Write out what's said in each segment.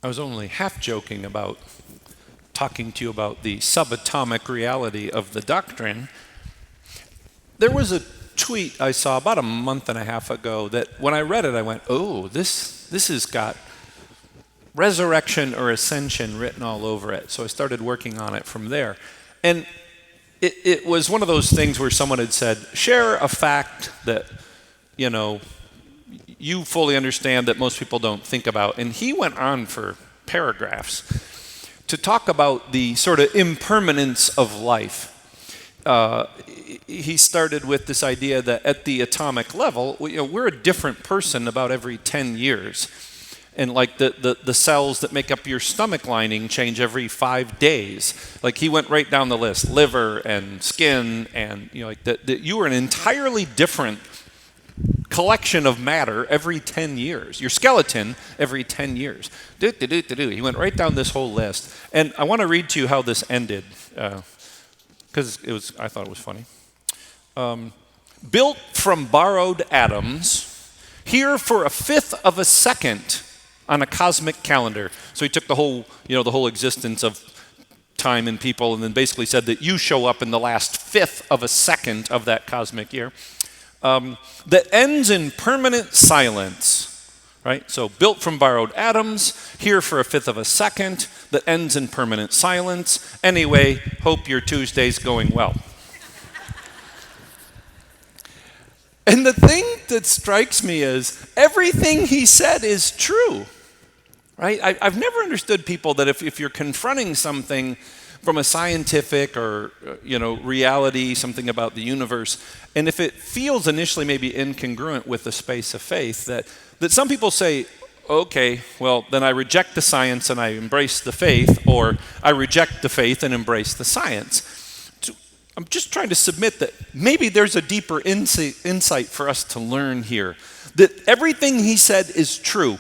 I was only half joking about talking to you about the subatomic reality of the doctrine. There was a tweet I saw about a month and a half ago that when I read it, I went, oh, this has got resurrection or ascension written all over it. So I started working on it from there. And it was one of those things where someone had said, share a fact that, you fully understand that most people don't think about. And he went on for paragraphs to talk about the sort of impermanence of life. He started with this idea that at the atomic level, we're a different person about every 10 years. And like the cells that make up your stomach lining change every 5 days. Like he went right down the list, liver and skin, and you are an entirely different collection of matter every 10 years. Your skeleton every 10 years. He went right down this whole list. And I want to read to you how this ended, because I thought it was funny. Built from borrowed atoms, here for a fifth of a second on a cosmic calendar. So he took the whole existence of time and people and then basically said that you show up in the last fifth of a second of that cosmic year. That ends in permanent silence, right? So built from borrowed atoms, here for a fifth of a second, that ends in permanent silence. Anyway, hope your Tuesday's going well. And the thing that strikes me is everything he said is true, right? I've never understood people that if you're confronting something from a scientific or reality, something about the universe, and if it feels initially maybe incongruent with the space of faith, that some people say, okay, well, then I reject the science and I embrace the faith, or I reject the faith and embrace the science. I'm just trying to submit that maybe there's a deeper insight for us to learn here, that everything he said is true,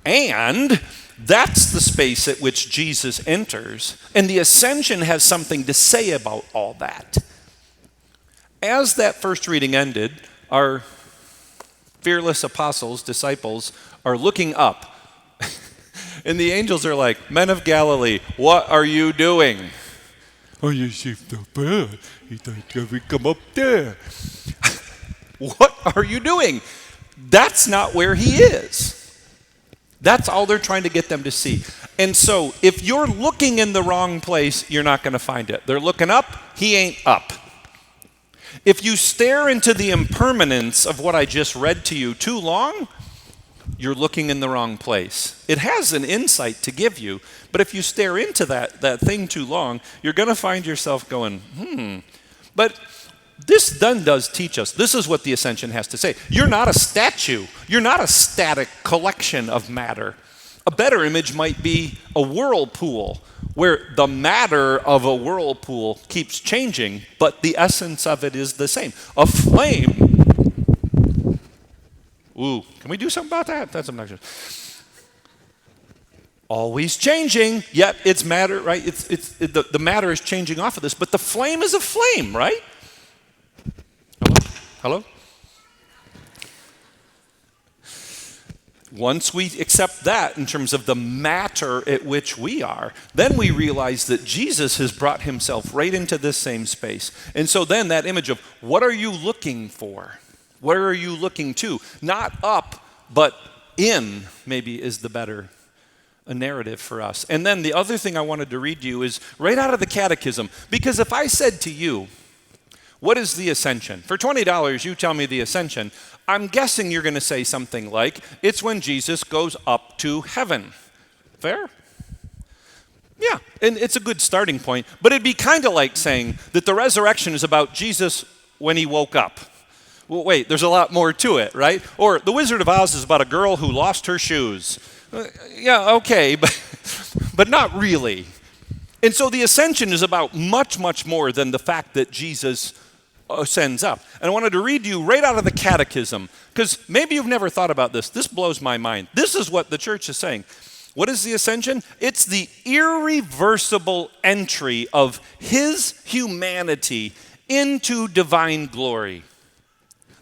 and that's the space at which Jesus enters, and the ascension has something to say about all that. As that first reading ended, our fearless apostles, disciples, are looking up, and the angels are like, men of Galilee, what are you doing? Oh, you see the bed. He thought we come up there. What are you doing? That's not where he is. That's all they're trying to get them to see. And so if you're looking in the wrong place, you're not going to find it. They're looking up, he ain't up. If you stare into the impermanence of what I just read to you too long, you're looking in the wrong place. It has an insight to give you, but if you stare into that thing too long, you're going to find yourself going, But this then does teach us, this is what the ascension has to say. You're not a statue. You're not a static collection of matter. A better image might be a whirlpool, where the matter of a whirlpool keeps changing, but the essence of it is the same. A flame. Ooh, can we do something about that? That's obnoxious. Always changing, yet it's matter, right? The matter is changing off of this, but the flame is a flame, right? Hello? Once we accept that in terms of the matter at which we are, then we realize that Jesus has brought himself right into this same space. And so then that image of what are you looking for? Where are you looking to? Not up, but in, maybe is the better narrative for us. And then the other thing I wanted to read to you is right out of the catechism. Because if I said to you, what is the ascension? For $20, you tell me the ascension. I'm guessing you're going to say something like, it's when Jesus goes up to heaven. Fair? Yeah, and it's a good starting point. But it'd be kind of like saying that the resurrection is about Jesus when he woke up. Well, wait, there's a lot more to it, right? Or The Wizard of Oz is about a girl who lost her shoes. Yeah, okay, but not really. And so the ascension is about much, much more than the fact that Jesus ascends up. And I wanted to read you right out of the catechism, because maybe you've never thought about this. This blows my mind. This is what the church is saying. What is the ascension? It's the irreversible entry of his humanity into divine glory.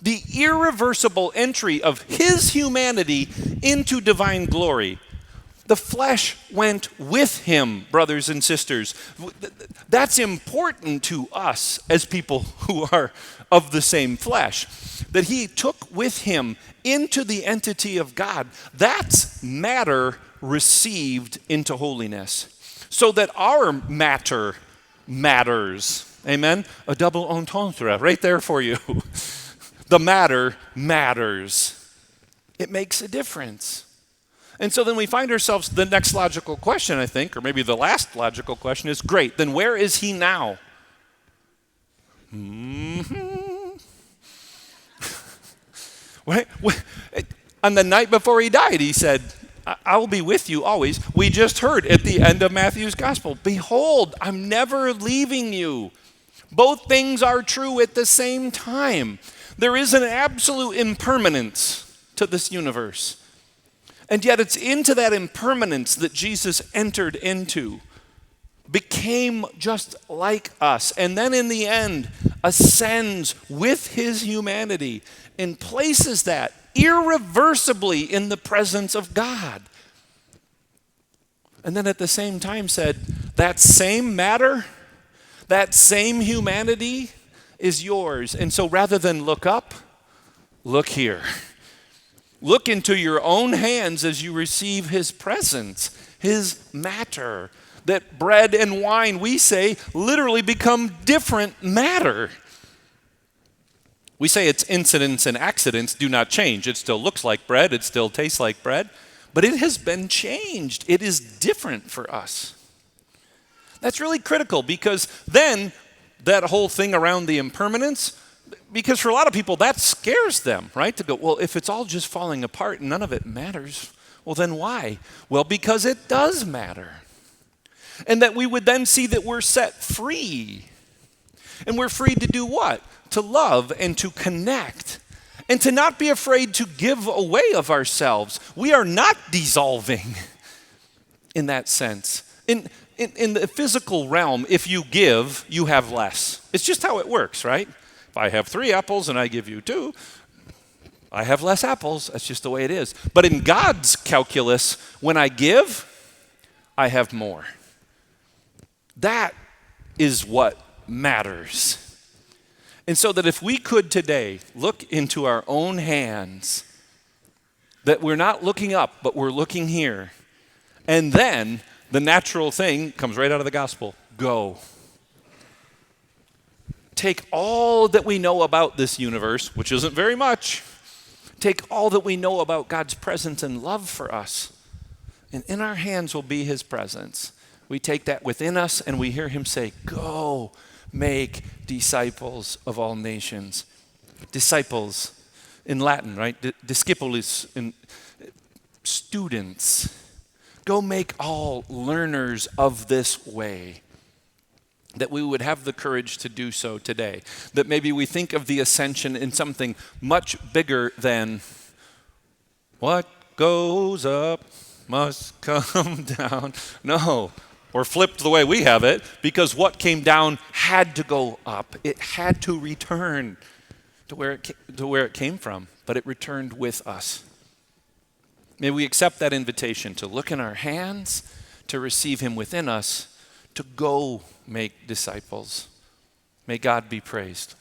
The irreversible entry of his humanity into divine glory. The flesh went with him, brothers and sisters. That's important to us as people who are of the same flesh, that he took with him into the entity of God. That's matter received into holiness, so that our matter matters. Amen? A double entendre right there for you. The matter matters. It makes a difference. And so then we find ourselves, the next logical question, I think, or maybe the last logical question is, great, then where is he now? On the night before he died, he said, I will be with you always. We just heard at the end of Matthew's gospel, behold, I'm never leaving you. Both things are true at the same time. There is an absolute impermanence to this universe. And yet it's into that impermanence that Jesus entered into, became just like us, and then in the end ascends with his humanity and places that irreversibly in the presence of God. And then at the same time said, that same matter, that same humanity is yours. And so rather than look up, look here. Look into your own hands as you receive his presence, his matter. That bread and wine, we say, literally become different matter. We say its incidents and accidents do not change. It still looks like bread, it still tastes like bread, but it has been changed. It is different for us. That's really critical, because then that whole thing around the impermanence, because for a lot of people that scares them, right? To go, well, if it's all just falling apart and none of it matters, well then why? Well, because it does matter. And that we would then see that we're set free. And we're free to do what? To love and to connect. And to not be afraid to give away of ourselves. We are not dissolving in that sense. In the physical realm, if you give, you have less. It's just how it works, right? If I have 3 apples and I give you 2, I have less apples. That's just the way it is. But in God's calculus, when I give, I have more. That is what matters. And so that if we could today look into our own hands, that we're not looking up, but we're looking here, and then the natural thing comes right out of the gospel, go. Take all that we know about this universe, which isn't very much, take all that we know about God's presence and love for us, and in our hands will be his presence. We take that within us and we hear him say, go make disciples of all nations. Disciples in Latin, right? Discipulis in students. Go make all learners of this way. That we would have the courage to do so today. That maybe we think of the ascension in something much bigger than what goes up must come down. No. Or flipped the way we have it, because what came down had to go up. It had to return to where it came from, but it returned with us. May we accept that invitation to look in our hands, to receive him within us, to go make disciples. May God be praised.